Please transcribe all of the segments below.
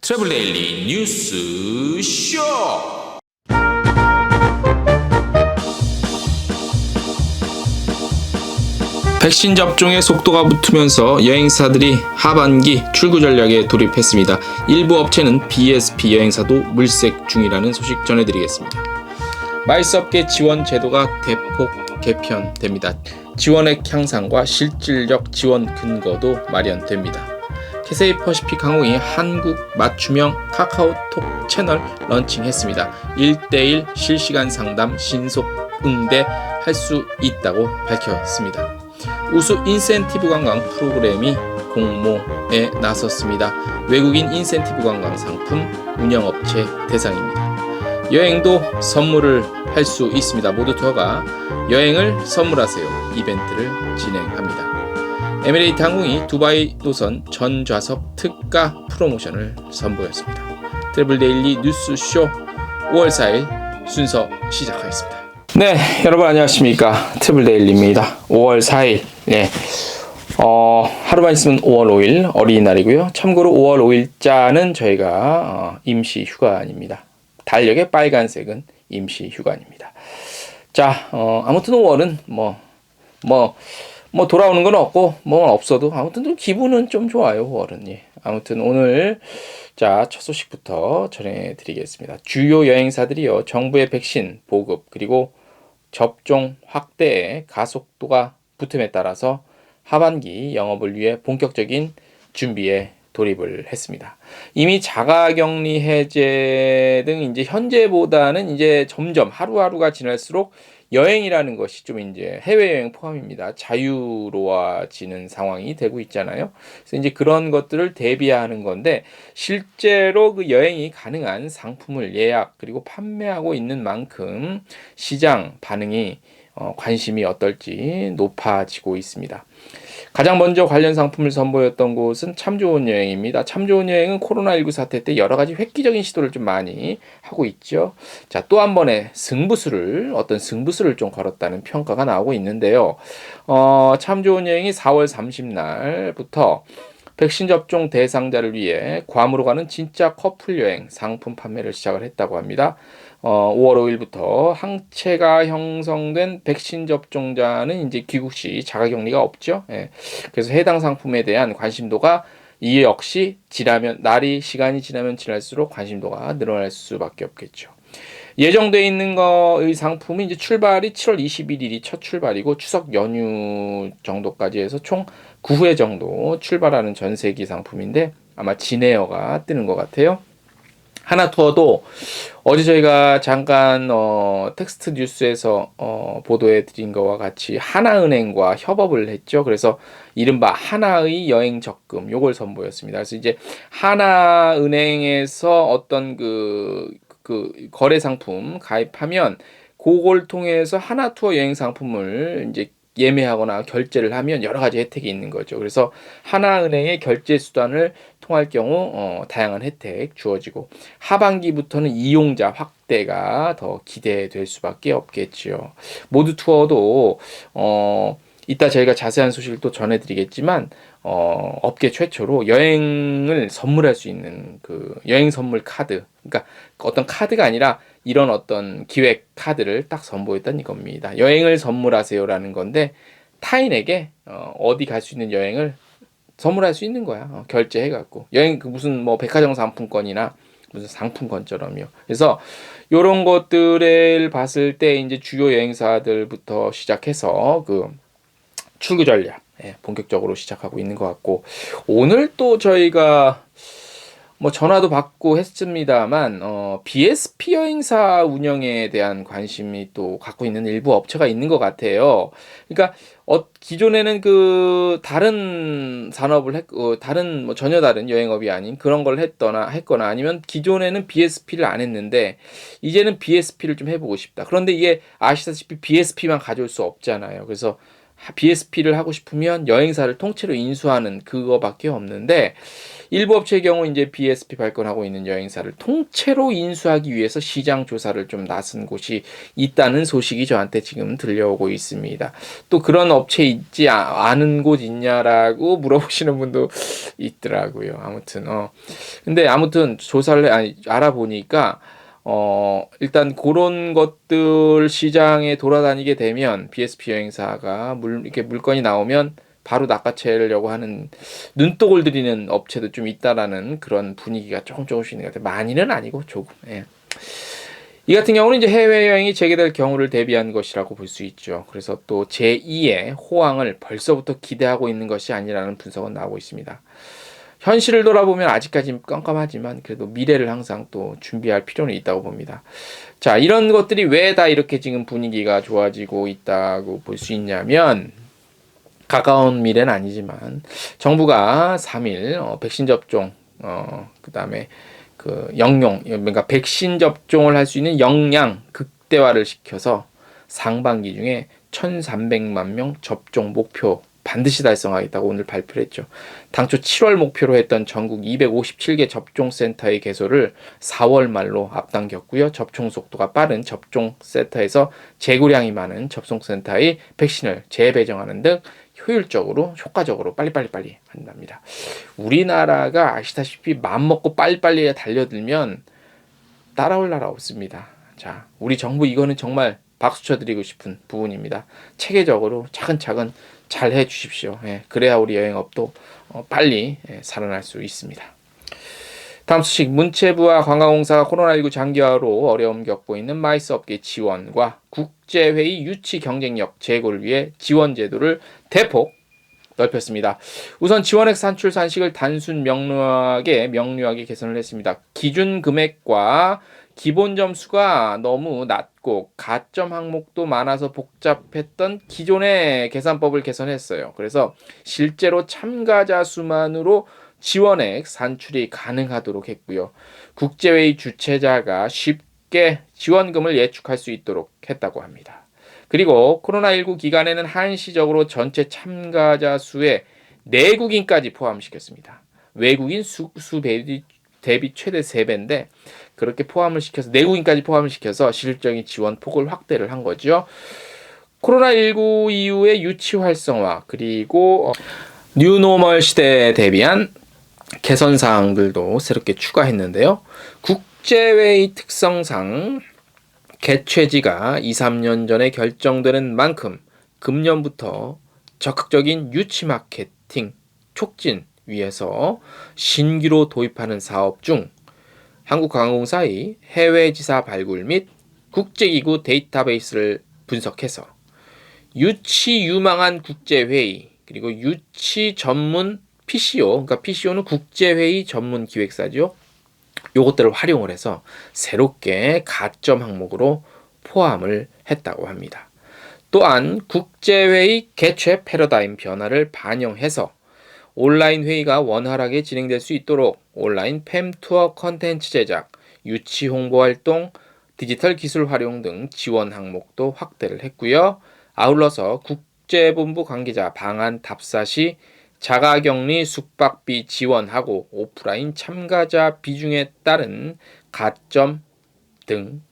트래블 데일리 뉴스 쇼. 백신 접종의 속도가 붙으면서 여행사들이 하반기 출구 전략에 돌입했습니다. 일부 업체는 BSP 여행사도 물색 중이라는 소식 전해드리겠습니다. 마이스업계 지원 제도가 대폭 개편됩니다. 지원액 향상과 실질적 지원 근거도 마련됩니다. 캐세이 퍼시픽 항공이 한국 맞춤형 카카오톡 채널 런칭했습니다. 1:1 실시간 상담 신속 응대 할 수 있다고 밝혔습니다. 우수 인센티브 관광 프로그램이 공모에 나섰습니다. 외국인 인센티브 관광 상품 운영업체 대상입니다. 여행도 선물을 할 수 있습니다. 모두투어가 여행을 선물하세요 이벤트를 진행합니다. 에미레이트 항공이 두바이 노선 전 좌석 특가 프로모션을 선보였습니다. 트래블 데일리 뉴스쇼 5월 4일 순서 시작하겠습니다. 네, 여러분 안녕하십니까. 트래블 데일리입니다. 5월 4일. 네. 하루만 있으면 5월 5일 어린이날이고요. 참고로 5월 5일자는 저희가 임시 휴관입니다. 달력의 빨간색은 임시 휴관입니다. 자, 아무튼 5월은 뭐 돌아오는 건 없고 뭐 없어도 아무튼 좀 기분은 좀 좋아요. 5월은. 예. 아무튼 오늘 자, 첫 소식부터 전해드리겠습니다. 주요 여행사들이요, 정부의 백신 보급 그리고 접종 확대에 가속도가 붙음에 따라서 하반기 영업을 위해 본격적인 준비에 돌입을 했습니다. 이미 자가격리 해제 등 이제 현재보다는 이제 점점 하루하루가 지날수록 여행이라는 것이 좀 이제 해외여행 포함입니다. 자유로워지는 상황이 되고 있잖아요. 그래서 이제 그런 것들을 대비하는 건데, 실제로 그 여행이 가능한 상품을 예약 그리고 판매하고 있는 만큼 시장 반응이 관심이 어떨지 높아지고 있습니다. 가장 먼저 관련 상품을 선보였던 곳은 참 좋은 여행입니다. 참 좋은 여행은 코로나19 사태 때 여러 가지 획기적인 시도를 좀 많이 하고 있죠. 자, 또 한 번의 어떤 승부수를 좀 걸었다는 평가가 나오고 있는데요. 참 좋은 여행이 4월 30날부터 백신 접종 대상자를 위해 괌으로 가는 진짜 커플 여행 상품 판매를 시작을 했다고 합니다. 5월 5일부터 항체가 형성된 백신 접종자는 이제 귀국 시 자가격리가 없죠. 예. 그래서 해당 상품에 대한 관심도가 이 역시 시간이 지나면 지날수록 관심도가 늘어날 수밖에 없겠죠. 예정돼 있는 거의 상품이 이제 출발이 7월 21일이 첫 출발이고 추석 연휴 정도까지 해서 총 9회 정도 출발하는 전세기 상품인데 아마 진에어가 뜨는 것 같아요. 하나투어도 어제 저희가 잠깐 텍스트 뉴스에서 보도해 드린 것과 같이 하나은행과 협업을 했죠. 그래서 이른바 하나의 여행 적금 요걸 선보였습니다. 그래서 이제 하나은행에서 어떤 그 거래 상품 가입하면 그걸 통해서 하나투어 여행 상품을 이제 예매하거나 결제를 하면 여러 가지 혜택이 있는 거죠. 그래서 하나은행의 결제 수단을 통할 경우 다양한 혜택 주어지고 하반기부터는 이용자 확대가 더 기대될 수밖에 없겠지요. 모두 투어도 이따 저희가 자세한 소식을 또 전해드리겠지만 업계 최초로 여행을 선물할 수 있는 그 여행 선물 카드, 그러니까 어떤 카드가 아니라 이런 어떤 기획 카드를 딱 선보였던 이겁니다. 여행을 선물하세요라는 건데 타인에게 어디 갈 수 있는 여행을 선물할 수 있는 거야. 결제해갖고 여행 무슨 뭐 백화점 상품권이나 무슨 상품권처럼요. 그래서 이런 것들을 봤을 때 이제 주요 여행사들부터 시작해서 그 출구 전략 본격적으로 시작하고 있는 것 같고, 오늘 또 저희가 뭐 전화도 받고 했습니다만 BSP 여행사 운영에 대한 관심이 또 갖고 있는 일부 업체가 있는 것 같아요. 그러니까 기존에는 그 다른 산업을 다른 뭐 전혀 다른 여행업이 아닌 그런 걸 했거나 아니면 기존에는 BSP를 안 했는데 이제는 BSP를 좀 해보고 싶다. 그런데 이게 아시다시피 BSP만 가져올 수 없잖아요. 그래서 BSP를 하고 싶으면 여행사를 통째로 인수하는 그거밖에 없는데, 일부 업체의 경우 이제 BSP 발권하고 있는 여행사를 통째로 인수하기 위해서 시장 조사를 좀 나선 곳이 있다는 소식이 저한테 지금 들려오고 있습니다. 또 그런 업체 있지 않은 곳 있냐라고 물어보시는 분도 있더라고요. 근데 아무튼 알아보니까 일단 그런 것들 시장에 돌아다니게 되면 BSP 여행사가 이렇게 물건이 나오면 바로 낚아채려고 하는 눈독을 들이는 업체도 좀 있다라는 그런 분위기가 조금씩 있는 것 같아요. 많이는 아니고 조금. 예. 이 같은 경우는 이제 해외여행이 재개될 경우를 대비한 것이라고 볼 수 있죠. 그래서 또 제2의 호황을 벌써부터 기대하고 있는 것이 아니라는 분석은 나오고 있습니다. 현실을 돌아보면 아직까지는 깜깜하지만 그래도 미래를 항상 또 준비할 필요는 있다고 봅니다. 자, 이런 것들이 왜 다 이렇게 지금 분위기가 좋아지고 있다고 볼 수 있냐면, 가까운 미래는 아니지만 정부가 3일 백신 접종 그다음에 그러니까 백신 접종을 할 수 있는 역량 극대화를 시켜서 상반기 중에 1,300만 명 접종 목표 반드시 달성하겠다고 오늘 발표를 했죠. 당초 7월 목표로 했던 전국 257개 접종센터의 개소를 4월 말로 앞당겼고요. 접종 속도가 빠른 접종센터에서 재고량이 많은 접종센터의 백신을 재배정하는 등 효율적으로, 효과적으로 빨리 한답니다. 우리나라가 아시다시피 맘먹고 빨리빨리 달려들면 따라올 나라 없습니다. 자, 우리 정부 이거는 정말 박수 쳐드리고 싶은 부분입니다. 체계적으로 차근차근 잘 해주십시오. 예, 그래야 우리 여행업도 빨리 살아날 수 있습니다. 다음 소식, 문체부와 관광공사가 코로나19 장기화로 어려움 겪고 있는 마이스 업계 지원과 국제회의 유치 경쟁력 제고를 위해 지원 제도를 대폭 넓혔습니다. 우선 지원액 산출 산식을 단순 명료하게 개선을 했습니다. 기준 금액과 기본 점수가 너무 낮고 가점 항목도 많아서 복잡했던 기존의 계산법을 개선했어요. 그래서 실제로 참가자 수만으로 지원액 산출이 가능하도록 했고요. 국제회의 주최자가 쉽게 지원금을 예측할 수 있도록 했다고 합니다. 그리고 코로나19 기간에는 한시적으로 전체 참가자 수의 내국인까지 포함시켰습니다. 외국인 수 대비 최대 3배인데 그렇게 포함을 시켜서 내국인까지 포함을 시켜서 실질적인 지원 폭을 확대를 한 거죠. 코로나19 이후의 유치 활성화 그리고 뉴노멀 시대에 대비한 개선 사항들도 새롭게 추가했는데요. 국제회의 특성상 개최지가 2-3년 전에 결정되는 만큼 금년부터 적극적인 유치 마케팅 촉진 위해서 신규로 도입하는 사업 중 한국관광공사의 해외 지사 발굴 및 국제기구 데이터베이스를 분석해서 유치 유망한 국제회의 그리고 유치 전문 PCO, 그러니까 PCO는 국제회의 전문 기획사죠. 요것들을 활용을 해서 새롭게 가점 항목으로 포함을 했다고 합니다. 또한 국제회의 개최 패러다임 변화를 반영해서 온라인 회의가 원활하게 진행될 수 있도록 온라인 팸투어 컨텐츠 제작, 유치 홍보 활동, 디지털 기술 활용 등 지원 항목도 확대를 했고요. 아울러서 국제본부 관계자 방한 답사 시 자가격리 숙박비 지원하고 오프라인 참가자 비중에 따른 가점 등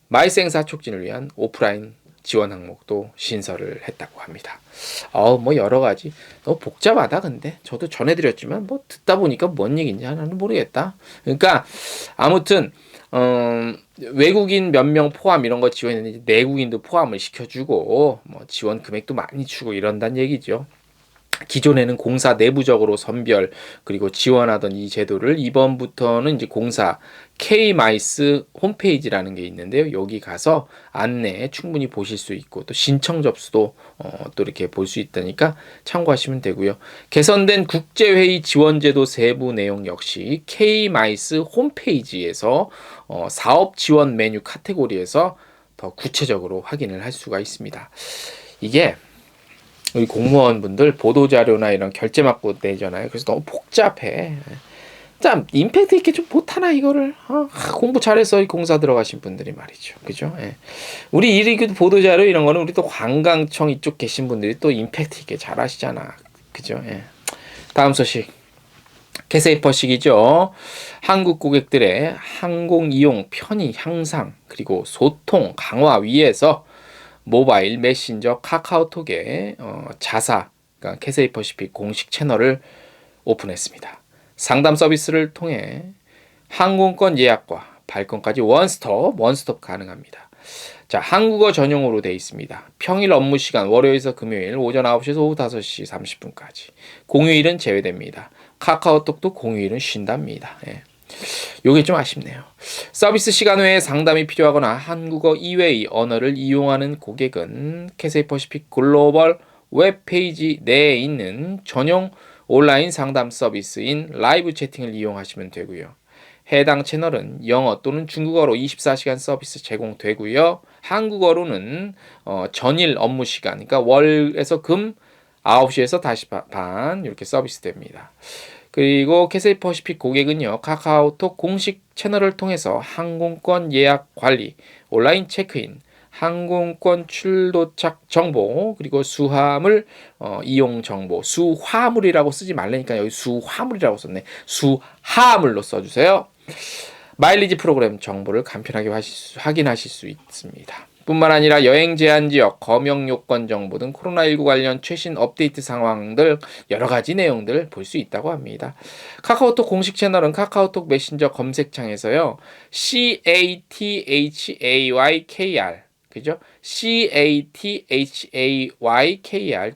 마이스 행사 촉진을 위한 오프라인 지원 항목도 신설을 했다고 합니다. 뭐 여러 가지 너무 복잡하다. 근데 저도 전해드렸지만 뭐 듣다 보니까 뭔 얘기인지 하나는 모르겠다. 그러니까 아무튼 외국인 몇 명 포함 이런 거 지원했는데 내국인도 포함을 시켜주고 뭐 지원 금액도 많이 주고 이런다는 얘기죠. 기존에는 공사 내부적으로 선별 그리고 지원하던 이 제도를 이번부터는 이제 공사 K-마이스 홈페이지라는 게 있는데요. 여기 가서 안내 충분히 보실 수 있고 또 신청 접수도 또 이렇게 볼 수 있다니까 참고하시면 되고요. 개선된 국제회의 지원제도 세부 내용 역시 K-마이스 홈페이지에서 사업 지원 메뉴 카테고리에서 더 구체적으로 확인을 할 수가 있습니다. 이게 우리 공무원분들 보도자료나 이런 결제 맞고 내잖아요. 그래서 너무 복잡해. 참 임팩트 있게 좀 못하나 이거를 공부 잘해서 공사 들어가신 분들이 말이죠, 그죠? 예. 우리 이리그 보도자료 이런 거는 우리 또 관광청 이쪽 계신 분들이 또 임팩트 있게 잘하시잖아, 그죠? 예. 다음 소식. 캐세이 퍼식이죠. 한국 고객들의 항공 이용 편의 향상 그리고 소통 강화 위해서 모바일 메신저 카카오톡에 자사 그러니까 캐세이 퍼시픽 공식 채널을 오픈했습니다. 상담 서비스를 통해 항공권 예약과 발권까지 원스톱 가능합니다. 자, 한국어 전용으로 되어 있습니다. 평일 업무 시간 월요일에서 금요일 오전 9시에서 오후 5시 30분까지. 공휴일은 제외됩니다. 카카오톡도 공휴일은 쉰답니다. 예. 요게 좀 아쉽네요. 서비스 시간 외에 상담이 필요하거나 한국어 이외의 언어를 이용하는 고객은 캐세이 퍼시픽 글로벌 웹페이지 내에 있는 전용 온라인 상담 서비스인 라이브 채팅을 이용하시면 되고요. 해당 채널은 영어 또는 중국어로 24시간 서비스 제공되고요. 한국어로는 전일 업무 시간, 그러니까 월에서 금 9시에서 5시 반 이렇게 서비스 됩니다. 그리고 캐세이 퍼시픽 고객은요. 카카오톡 공식 채널을 통해서 항공권 예약 관리, 온라인 체크인, 항공권 출도착 정보, 그리고 수화물 이용 정보, 수화물이라고 쓰지 말라니까 여기 수화물이라고 썼네. 수하물로 써주세요. 마일리지 프로그램 정보를 간편하게 확인하실 수 있습니다. 뿐만 아니라 여행 제한 지역, 검역 요건 정보 등 코로나19 관련 최신 업데이트 상황들 여러 가지 내용들 볼 수 있다고 합니다. 카카오톡 공식 채널은 카카오톡 메신저 검색창에서요. CATHAYKR 그죠? CATHAYKR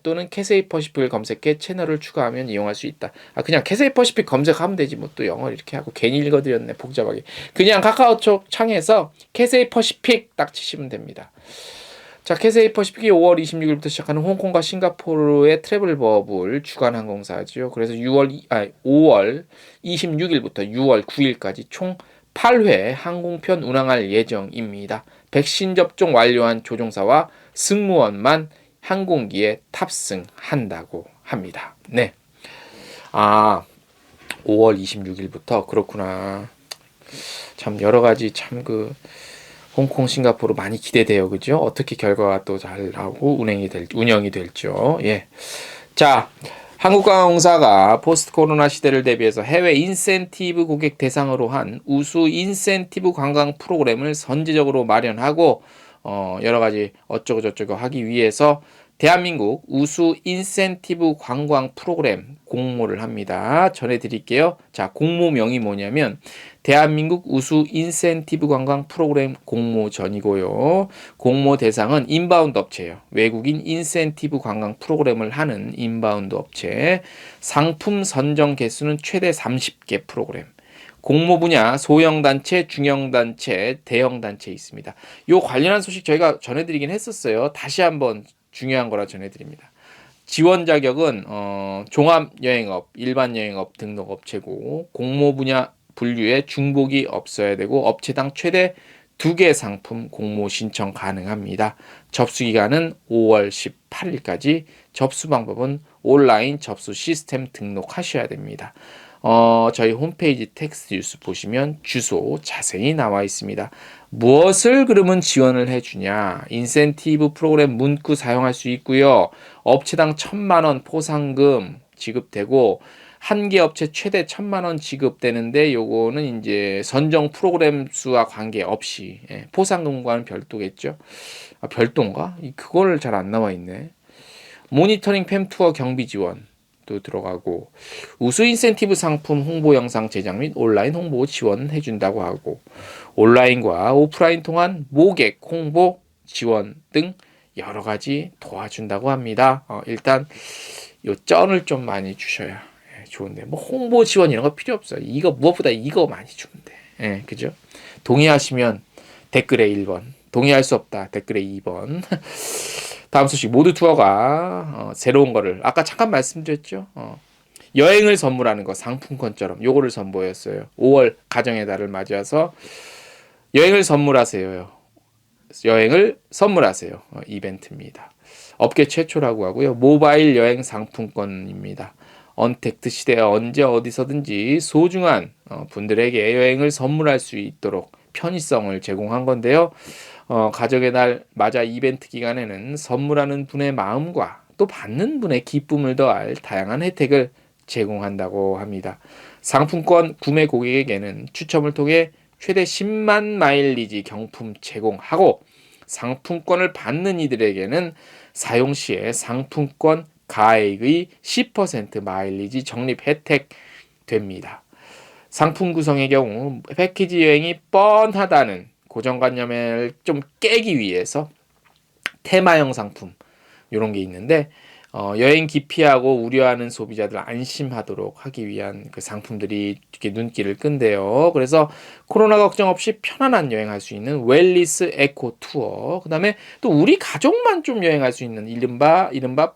또는 캐세이 퍼시픽을 검색해 채널을 추가하면 이용할 수 있다. 그냥 캐세이 퍼시픽 검색하면 되지 뭐 또 영어를 이렇게 하고 괜히 읽어드렸네 복잡하게. 그냥 카카오톡 창에서 캐세이 퍼시픽 딱 치시면 됩니다. 자, 캐세이 퍼시픽이 5월 26일부터 시작하는 홍콩과 싱가포르의 트래블 버블 주간 항공사죠. 그래서 5월 26일부터 6월 9일까지 총 8회 항공편 운항할 예정입니다. 백신 접종 완료한 조종사와 승무원만 항공기에 탑승한다고 합니다. 네. 5월 26일부터 그렇구나. 참 여러 가지 참 홍콩, 싱가포르 많이 기대돼요. 그죠? 어떻게 결과가 또 잘 나오고 운영이 될죠. 예. 자, 한국관광공사가 포스트 코로나 시대를 대비해서 해외 인센티브 고객 대상으로 한 우수 인센티브 관광 프로그램을 선제적으로 마련하고 여러 가지 어쩌고 저쩌고 하기 위해서 대한민국 우수 인센티브 관광 프로그램 공모를 합니다. 전해드릴게요. 자, 공모명이 뭐냐면 대한민국 우수 인센티브 관광 프로그램 공모전이고요. 공모 대상은 인바운드 업체예요. 외국인 인센티브 관광 프로그램을 하는 인바운드 업체. 상품 선정 개수는 최대 30개 프로그램. 공모 분야 소형단체, 중형단체, 대형단체 있습니다. 요 관련한 소식 저희가 전해드리긴 했었어요. 다시 한번 중요한 거라 전해드립니다. 지원 자격은 종합여행업, 일반여행업 등록업체고 공모 분야 분류에 중복이 없어야 되고 업체당 최대 2개 상품 공모 신청 가능합니다. 접수 기간은 5월 18일까지, 접수 방법은 온라인 접수 시스템 등록하셔야 됩니다. 저희 홈페이지 텍스트 뉴스 보시면 주소 자세히 나와 있습니다. 무엇을 그러면 지원을 해주냐? 인센티브 프로그램 문구 사용할 수 있고요. 업체당 1,000만 원 포상금 지급되고 한 개 업체 최대 1,000만 원 지급되는데 요거는 이제 선정 프로그램 수와 관계없이 포상금과는 별도겠죠. 별도인가? 그거를 잘 안 나와 있네. 모니터링 팸 투어 경비 지원 또 들어가고 우수 인센티브 상품 홍보 영상 제작 및 온라인 홍보 지원해 준다고 하고 온라인과 오프라인 통한 모객 홍보 지원 등 여러 가지 도와준다고 합니다. 일단 요 쩐을 좀 많이 주셔야 좋은데 뭐 홍보 지원 이런 거 필요 없어요. 이거 무엇보다 이거 많이 주면 돼. 그죠? 동의하시면 댓글에 1번, 동의할 수 없다 댓글에 2번. 다음 소식 모두 투어가 새로운 거를 아까 잠깐 말씀드렸죠. 여행을 선물하는 거 상품권처럼 요거를 선보였어요. 5월 가정의 달을 맞이해서 여행을 선물하세요. 여행을 선물하세요. 이벤트입니다. 업계 최초라고 하고요. 모바일 여행 상품권입니다. 언택트 시대에 언제 어디서든지 소중한 분들에게 여행을 선물할 수 있도록 편의성을 제공한 건데요. 가족의 날 맞아 이벤트 기간에는 선물하는 분의 마음과 또 받는 분의 기쁨을 더할 다양한 혜택을 제공한다고 합니다. 상품권 구매 고객에게는 추첨을 통해 최대 10만 마일리지 경품 제공하고 상품권을 받는 이들에게는 사용 시에 상품권 가액의 10% 마일리지 적립 혜택 됩니다. 상품 구성의 경우 패키지 여행이 뻔하다는 고정관념을 좀 깨기 위해서 테마형 상품 이런 게 있는데 여행 기피하고 우려하는 소비자들 안심하도록 하기 위한 그 상품들이 이렇게 눈길을 끈대요. 그래서 코로나 걱정 없이 편안한 여행할 수 있는 웰리스 에코 투어, 그다음에 또 우리 가족만 좀 여행할 수 있는 이른바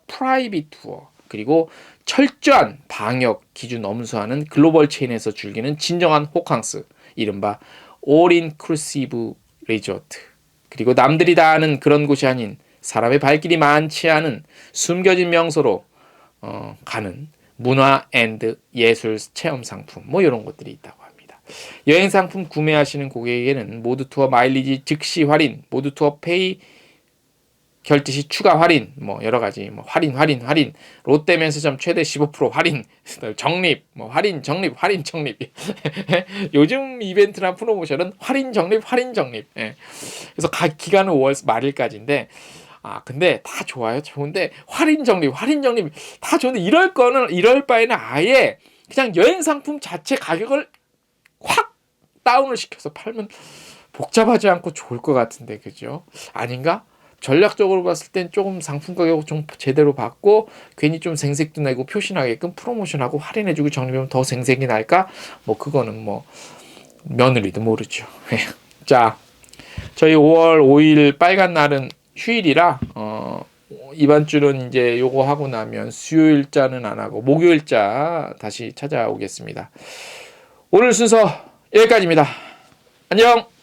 프라이빗 투어, 그리고 철저한 방역 기준 엄수하는 글로벌 체인에서 즐기는 진정한 호캉스, 이른바 올 인클루시브 리조트, 그리고 남들이 다 아는 그런 곳이 아닌 사람의 발길이 많지 않은 숨겨진 명소로 가는 문화 앤드 예술 체험 상품 뭐 이런 것들이 있다고 합니다. 여행 상품 구매하시는 고객에게는 모두 투어 마일리지 즉시 할인, 모두 투어 페이 결제 시 추가 할인, 뭐 여러 가지 뭐 할인, 롯데면세점 최대 15% 할인, 적립, 뭐 할인, 적립. 요즘 이벤트나 프로모션은 할인, 적립. 예. 그래서 기간은 5월 말일까지인데, 근데 다 좋아요. 좋은데 할인, 적립 다 좋은데 이럴 바에는 아예 그냥 여행 상품 자체 가격을 확 다운을 시켜서 팔면 복잡하지 않고 좋을 것 같은데, 그죠? 아닌가? 전략적으로 봤을 땐 조금 상품 가격을 좀 제대로 받고 괜히 좀 생색도 내고 표시나게끔 프로모션하고 할인해주고 적립하면 더 생색이 날까? 뭐 그거는 뭐 며느리도 모르죠. 자, 저희 5월 5일 빨간 날은 휴일이라 이번 주는 이제 요거 하고 나면 수요일자는 안 하고 목요일자 다시 찾아오겠습니다. 오늘 순서 여기까지입니다. 안녕.